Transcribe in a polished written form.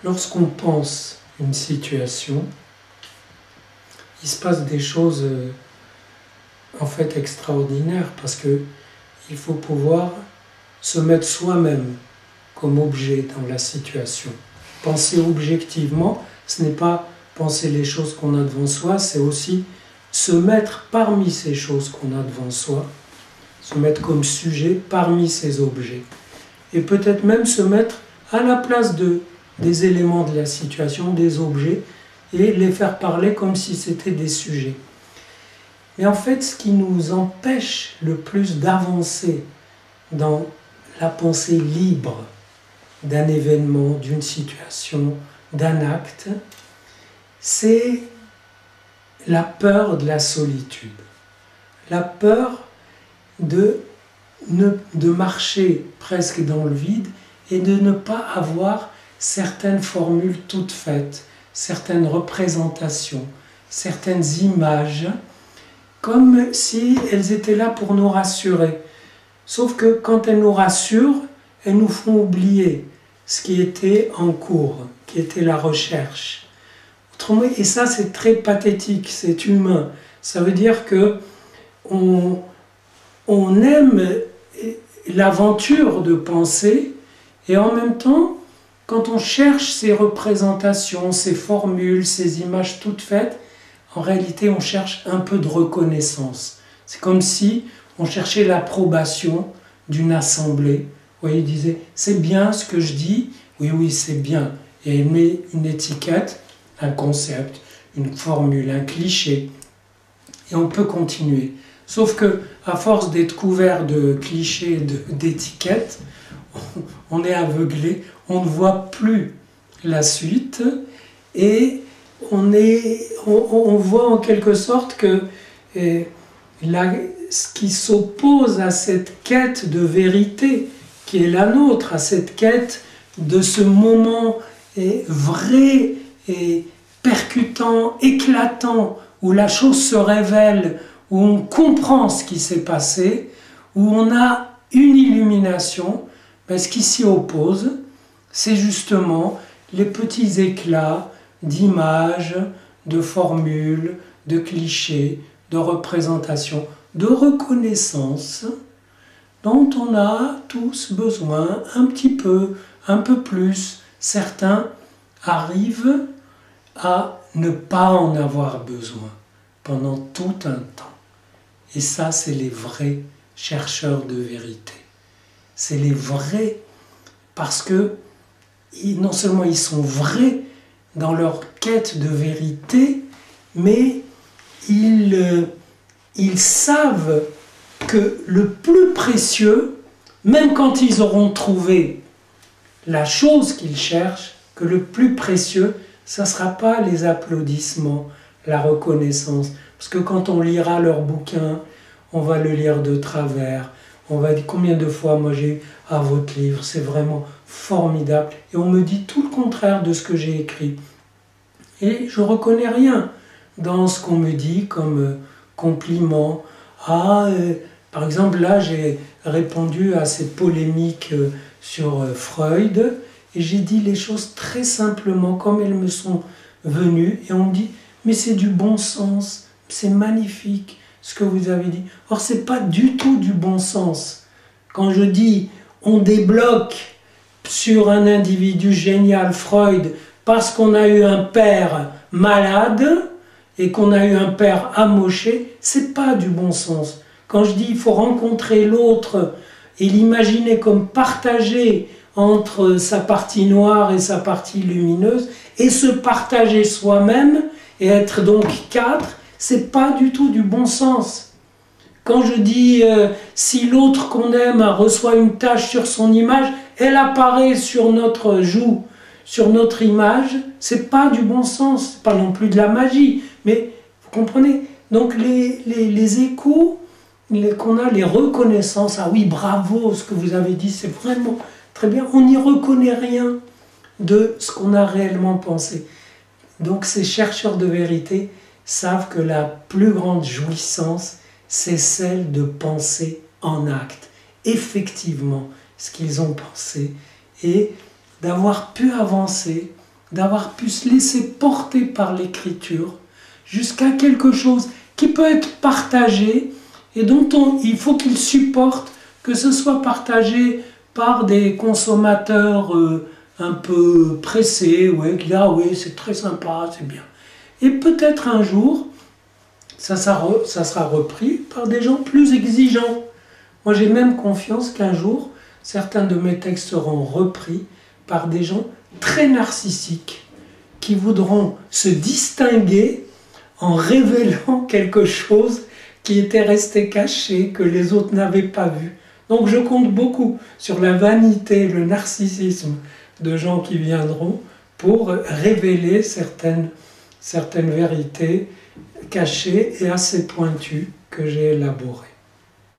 Lorsqu'on pense une situation, il se passe des choses en fait extraordinaires parce que il faut pouvoir se mettre soi-même comme objet dans la situation. Penser objectivement, ce n'est pas penser les choses qu'on a devant soi, c'est aussi se mettre parmi ces choses qu'on a devant soi, se mettre comme sujet parmi ces objets. Et peut-être même se mettre à la place des éléments de la situation, des objets, et les faire parler comme si c'était des sujets. Mais en fait, ce qui nous empêche le plus d'avancer dans la pensée libre d'un événement, d'une situation, d'un acte, c'est la peur de la solitude. La peur de marcher presque dans le vide et de ne pas avoir certaines formules toutes faites, certaines représentations, certaines images, comme si elles étaient là pour nous rassurer. Sauf que quand elles nous rassurent, elles nous font oublier ce qui était en cours, qui était la recherche. Autrement, et ça c'est très pathétique, c'est humain. Ça veut dire que on aime l'aventure de penser et en même temps, quand on cherche ces représentations, ces formules, ces images toutes faites, en réalité on cherche un peu de reconnaissance. C'est comme si on cherchait l'approbation d'une assemblée. Vous voyez, il disait, c'est bien ce que je dis, oui, oui, c'est bien. Et il met une étiquette, un concept, une formule, un cliché. Et on peut continuer. Sauf que, à force d'être couvert de clichés, d'étiquettes, on est aveuglé, on ne voit plus la suite et on voit en quelque sorte que ce qui s'oppose à cette quête de vérité qui est la nôtre, à cette quête de ce moment vrai et percutant, éclatant, où la chose se révèle, où on comprend ce qui s'est passé, où on a une illumination, ben ce qui s'y oppose, c'est justement les petits éclats d'images, de formules, de clichés, de représentations, de reconnaissance dont on a tous besoin un petit peu, un peu plus. Certains arrivent à ne pas en avoir besoin pendant tout un temps. Et ça, c'est les vrais chercheurs de vérité. C'est les vrais parce que non seulement ils sont vrais dans leur quête de vérité, mais ils savent que le plus précieux, même quand ils auront trouvé la chose qu'ils cherchent, que le plus précieux, ça ne sera pas les applaudissements, la reconnaissance. Parce que quand on lira leur bouquin, on va le lire de travers. On va dire combien de fois moi j'ai eu à votre livre, c'est vraiment formidable. Et on me dit tout le contraire de ce que j'ai écrit. Et je ne reconnais rien dans ce qu'on me dit comme compliment. Par exemple, là, j'ai répondu à cette polémique sur Freud et j'ai dit les choses très simplement comme elles me sont venues. Et on me dit, mais c'est du bon sens, c'est magnifique ce que vous avez dit. Or, ce n'est pas du tout du bon sens. Quand je dis on débloque sur un individu génial, Freud, parce qu'on a eu un père malade et qu'on a eu un père amoché, c'est pas du bon sens. Quand je dis il faut rencontrer l'autre et l'imaginer comme partagé entre sa partie noire et sa partie lumineuse, et se partager soi-même et être donc quatre, c'est pas du tout du bon sens. Quand je dis si l'autre qu'on aime reçoit une tache sur son image, elle apparaît sur notre joue, sur notre image, c'est pas du bon sens, pas non plus de la magie, mais vous comprenez? Donc les échos qu'on a, les reconnaissances, ah oui, bravo, ce que vous avez dit, c'est vraiment très bien, on n'y reconnaît rien de ce qu'on a réellement pensé. Donc ces chercheurs de vérité savent que la plus grande jouissance, c'est celle de penser en acte, effectivement, ce qu'ils ont pensé, et d'avoir pu avancer d'avoir pu se laisser porter par l'écriture jusqu'à quelque chose qui peut être partagé et dont il faut qu'il supporte que ce soit partagé par des consommateurs un peu pressés, ouais, qui disent ah oui c'est très sympa, c'est bien. Et peut-être un jour, ça sera repris par des gens plus exigeants. Moi j'ai même confiance qu'un jour, certains de mes textes seront repris par des gens très narcissiques qui voudront se distinguer en révélant quelque chose qui était resté caché, que les autres n'avaient pas vu. Donc je compte beaucoup sur la vanité, le narcissisme de gens qui viendront pour révéler certaines vérités cachées et assez pointues que j'ai élaborées.